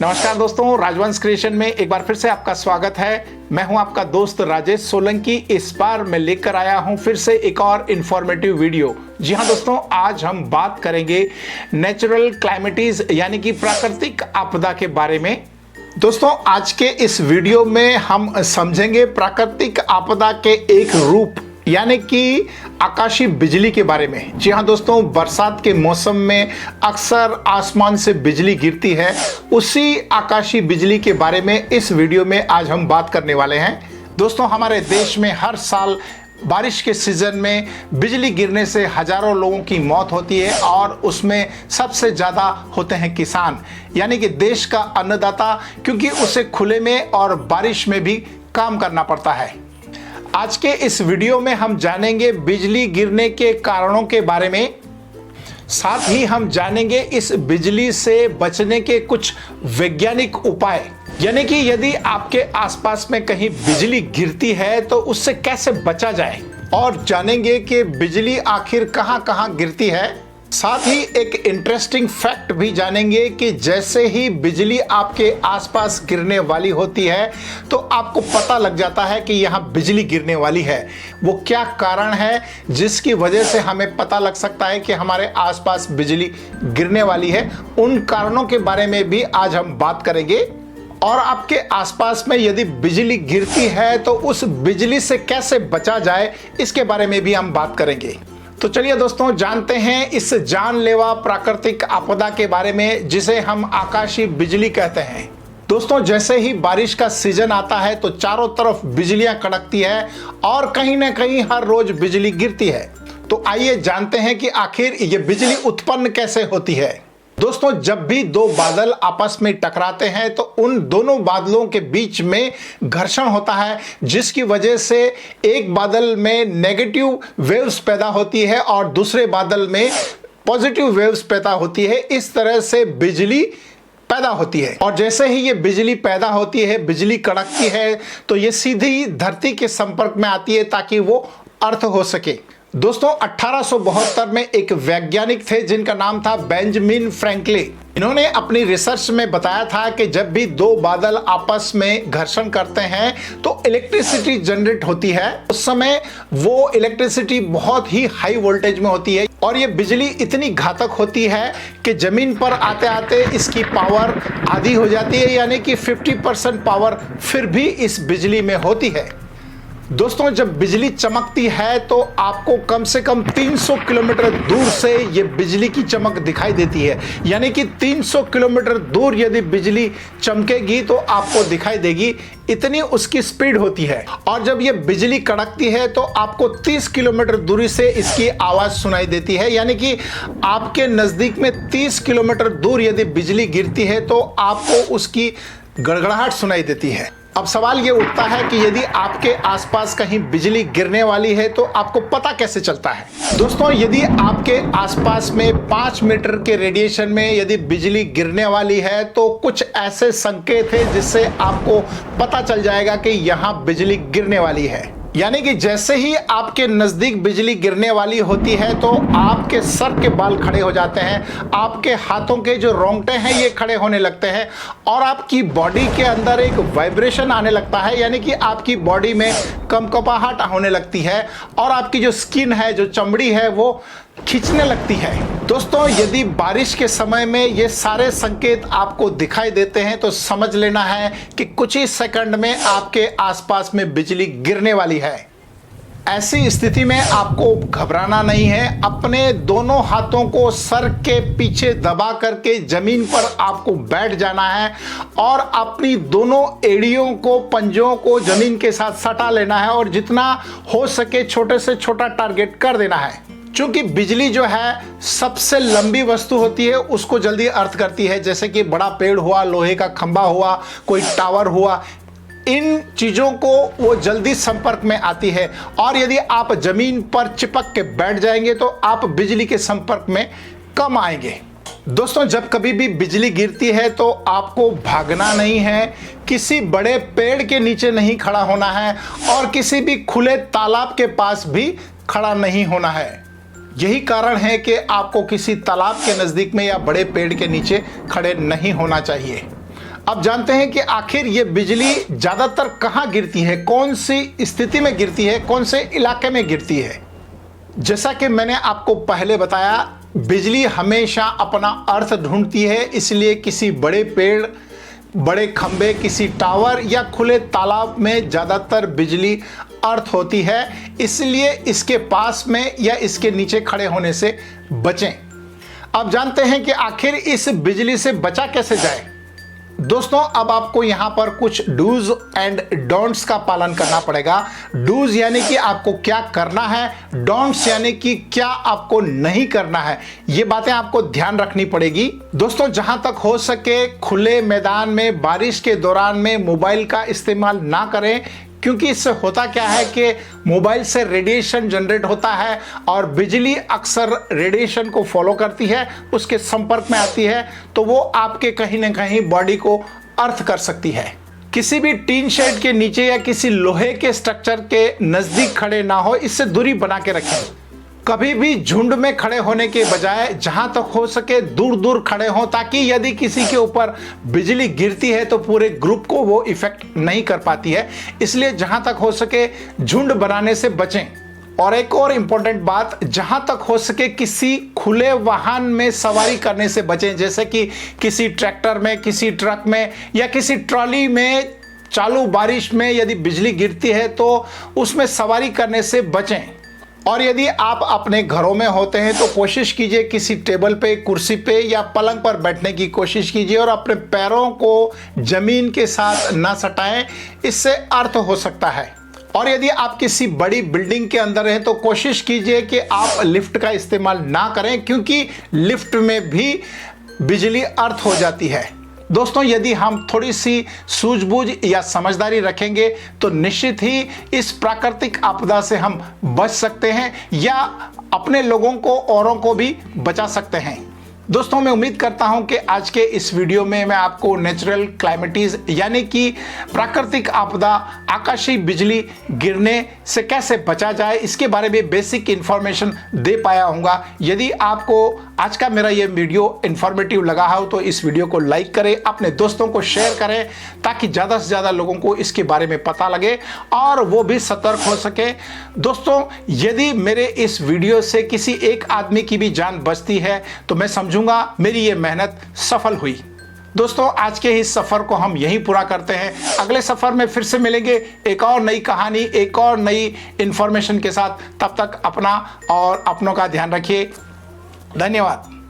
नमस्कार दोस्तों, राजवंश क्रिएशन में एक बार फिर से आपका स्वागत है। मैं हूं आपका दोस्त राजेश सोलंकी। इस बार मैं लेकर आया हूं फिर से एक और इंफॉर्मेटिव वीडियो। जी हां दोस्तों, आज हम बात करेंगे नेचुरल क्लाइमेटीज यानी कि प्राकृतिक आपदा के बारे में। दोस्तों, आज के इस वीडियो में हम समझेंगे प्राकृतिक आपदा के एक रूप यानी कि आकाशीय बिजली के बारे में। जी हाँ दोस्तों, बरसात के मौसम में अक्सर आसमान से बिजली गिरती है। उसी आकाशीय बिजली के बारे में इस वीडियो में आज हम बात करने वाले हैं। दोस्तों, हमारे देश में हर साल बारिश के सीजन में बिजली गिरने से हजारों लोगों की मौत होती है और उसमें सबसे ज़्यादा होते हैं किसान, यानी कि देश का अन्नदाता, क्योंकि उसे खुले में और बारिश में भी काम करना पड़ता है। आज के इस वीडियो में हम जानेंगे बिजली गिरने के कारणों के बारे में, साथ ही हम जानेंगे इस बिजली से बचने के कुछ वैज्ञानिक उपाय, यानी कि यदि आपके आसपास में कहीं बिजली गिरती है तो उससे कैसे बचा जाए, और जानेंगे कि बिजली आखिर कहां-कहां गिरती है। साथ ही एक इंटरेस्टिंग फैक्ट भी जानेंगे कि जैसे ही बिजली आपके आसपास गिरने वाली होती है तो आपको पता लग जाता है कि यहाँ बिजली गिरने वाली है। वो क्या कारण है जिसकी वजह से हमें पता लग सकता है कि हमारे आसपास बिजली गिरने वाली है, उन कारणों के बारे में भी आज हम बात करेंगे। और आपके आसपास में यदि बिजली गिरती है तो उस बिजली से कैसे बचा जाए, इसके बारे में भी हम बात करेंगे। तो चलिए दोस्तों, जानते हैं इस जानलेवा प्राकृतिक आपदा के बारे में जिसे हम आकाशीय बिजली कहते हैं। दोस्तों, जैसे ही बारिश का सीजन आता है तो चारों तरफ बिजलियां कड़कती है और कहीं ना कहीं हर रोज बिजली गिरती है। तो आइए जानते हैं कि आखिर ये बिजली उत्पन्न कैसे होती है। दोस्तों, जब भी दो बादल आपस में टकराते हैं तो उन दोनों बादलों के बीच में घर्षण होता है, जिसकी वजह से एक बादल में नेगेटिव वेव्स पैदा होती है और दूसरे बादल में पॉजिटिव वेव्स पैदा होती है। इस तरह से बिजली पैदा होती है और जैसे ही ये बिजली पैदा होती है, बिजली कड़कती है, तो ये सीधी धरती के संपर्क में आती है ताकि वो अर्थ हो सके। दोस्तों, 1872 में एक वैज्ञानिक थे जिनका नाम था बेंजामिन फ्रैंकलिन। इन्होंने अपनी रिसर्च में बताया था कि जब भी दो बादल आपस में घर्षण करते हैं तो इलेक्ट्रिसिटी जनरेट होती है। उस समय वो इलेक्ट्रिसिटी बहुत ही हाई वोल्टेज में होती है और ये बिजली इतनी घातक होती है कि जमीन पर आते आते इसकी पावर आधी हो जाती है, यानी कि 50% पावर फिर भी इस बिजली में होती है। दोस्तों, जब बिजली चमकती है तो आपको कम से कम 300 किलोमीटर दूर से ये बिजली की चमक दिखाई देती है, यानी कि 300 किलोमीटर दूर यदि बिजली चमकेगी तो आपको दिखाई देगी, इतनी उसकी स्पीड होती है। और जब ये बिजली कड़कती है तो आपको 30 किलोमीटर दूरी से इसकी आवाज सुनाई देती है, यानी कि आपके नजदीक में 30 किलोमीटर दूर यदि बिजली गिरती है तो आपको उसकी गड़गड़ाहट सुनाई देती है। अब सवाल ये उठता है कि यदि आपके आसपास कहीं बिजली गिरने वाली है तो आपको पता कैसे चलता है। दोस्तों, यदि आपके आसपास में 5 मीटर के रेडिएशन में यदि बिजली गिरने वाली है तो कुछ ऐसे संकेत हैं जिससे आपको पता चल जाएगा कि यहाँ बिजली गिरने वाली है। यानी कि जैसे ही आपके नजदीक बिजली गिरने वाली होती है तो आपके सर के बाल खड़े हो जाते हैं, आपके हाथों के जो रोंगटे हैं ये खड़े होने लगते हैं और आपकी बॉडी के अंदर एक वाइब्रेशन आने लगता है, यानी कि आपकी बॉडी में कंपकंपाहट होने लगती है और आपकी जो स्किन है, जो चमड़ी है, वो खींचने लगती है। दोस्तों, यदि बारिश के समय में ये सारे संकेत आपको दिखाई देते हैं तो समझ लेना है कि कुछ ही सेकंड में आपके आसपास में बिजली गिरने वाली है। ऐसी स्थिति में आपको घबराना नहीं है। अपने दोनों हाथों को सर के पीछे दबा करके जमीन पर आपको बैठ जाना है और अपनी दोनों एड़ियों को, पंजों को जमीन के साथ सटा लेना है और जितना हो सके छोटे से छोटा टारगेट कर देना है। चूंकि बिजली जो है सबसे लंबी वस्तु होती है, उसको जल्दी अर्थ करती है, जैसे कि बड़ा पेड़ हुआ, लोहे का खंभा हुआ, कोई टावर हुआ, इन चीज़ों को वो जल्दी संपर्क में आती है और यदि आप जमीन पर चिपक के बैठ जाएंगे तो आप बिजली के संपर्क में कम आएंगे। दोस्तों, जब कभी भी बिजली गिरती है तो आपको भागना नहीं है, किसी बड़े पेड़ के नीचे नहीं खड़ा होना है और किसी भी खुले तालाब के पास भी खड़ा नहीं होना है। यही कारण है कि आपको किसी तालाब के नज़दीक में या बड़े पेड़ के नीचे खड़े नहीं होना चाहिए। अब जानते हैं कि आखिर ये बिजली ज्यादातर कहाँ गिरती है, कौन सी स्थिति में गिरती है, कौन से इलाके में गिरती है। जैसा कि मैंने आपको पहले बताया, बिजली हमेशा अपना अर्थ ढूंढती है, इसलिए किसी बड़े पेड़, बड़े खंबे, किसी टावर या खुले तालाब में ज़्यादातर बिजली अर्थ होती है, इसलिए इसके पास में या इसके नीचे खड़े होने से बचें। अब जानते हैं कि आखिर इस बिजली से बचा कैसे जाए। दोस्तों, अब आपको यहां पर कुछ डूज एंड डोंट्स का पालन करना पड़ेगा। डूज यानी कि आपको क्या करना है, डोंट्स यानी कि क्या आपको नहीं करना है। ये बातें आपको ध्यान रखनी पड़ेगी। दोस्तों, जहां तक हो सके खुले मैदान में बारिश के दौरान में मोबाइल का इस्तेमाल ना करें, क्योंकि इससे होता क्या है कि मोबाइल से रेडिएशन जनरेट होता है और बिजली अक्सर रेडिएशन को फॉलो करती है, उसके संपर्क में आती है, तो वो आपके कहीं ना कहीं बॉडी को अर्थ कर सकती है। किसी भी टीन शेड के नीचे या किसी लोहे के स्ट्रक्चर के नज़दीक खड़े ना हो, इससे दूरी बना के रखें। कभी भी झुंड में खड़े होने के बजाय जहां तक हो सके दूर दूर खड़े हों, ताकि यदि किसी के ऊपर बिजली गिरती है तो पूरे ग्रुप को वो इफेक्ट नहीं कर पाती है। इसलिए जहां तक हो सके झुंड बनाने से बचें। और एक और इम्पोर्टेंट बात, जहां तक हो सके किसी खुले वाहन में सवारी करने से बचें, जैसे कि किसी ट्रैक्टर में, किसी ट्रक में या किसी ट्रॉली में। चालू बारिश में यदि बिजली गिरती है तो उसमें सवारी करने से बचें। और यदि आप अपने घरों में होते हैं तो कोशिश कीजिए किसी टेबल पे, कुर्सी पे या पलंग पर बैठने की कोशिश कीजिए और अपने पैरों को जमीन के साथ ना सटाएं, इससे अर्थ हो सकता है। और यदि आप किसी बड़ी बिल्डिंग के अंदर हैं तो कोशिश कीजिए कि आप लिफ्ट का इस्तेमाल ना करें, क्योंकि लिफ्ट में भी बिजली अर्थ हो जाती है। दोस्तों, यदि हम थोड़ी सी सूझबूझ या समझदारी रखेंगे तो निश्चित ही इस प्राकृतिक आपदा से हम बच सकते हैं या अपने लोगों को, औरों को भी बचा सकते हैं। दोस्तों, मैं उम्मीद करता हूं कि आज के इस वीडियो में मैं आपको नेचुरल क्लाइमेटीज यानी कि प्राकृतिक आपदा, आकाशीय बिजली गिरने से कैसे बचा जाए, इसके बारे में बेसिक इंफॉर्मेशन दे पाया हूँगा। यदि आपको आज का मेरा ये वीडियो इंफॉर्मेटिव लगा हो तो इस वीडियो को लाइक करें, अपने दोस्तों को शेयर करें, ताकि ज़्यादा से ज़्यादा लोगों को इसके बारे में पता लगे और वो भी सतर्क हो सके। दोस्तों, यदि मेरे इस वीडियो से किसी एक आदमी की भी जान बचती है तो मैं समझूंगा मेरी ये मेहनत सफल हुई। दोस्तों, आज के इस सफर को हम यहीं पूरा करते हैं। अगले सफर में फिर से मिलेंगे एक और नई कहानी, एक और नई इंफॉर्मेशन के साथ। तब तक अपना और अपनों का ध्यान रखिए। धन्यवाद।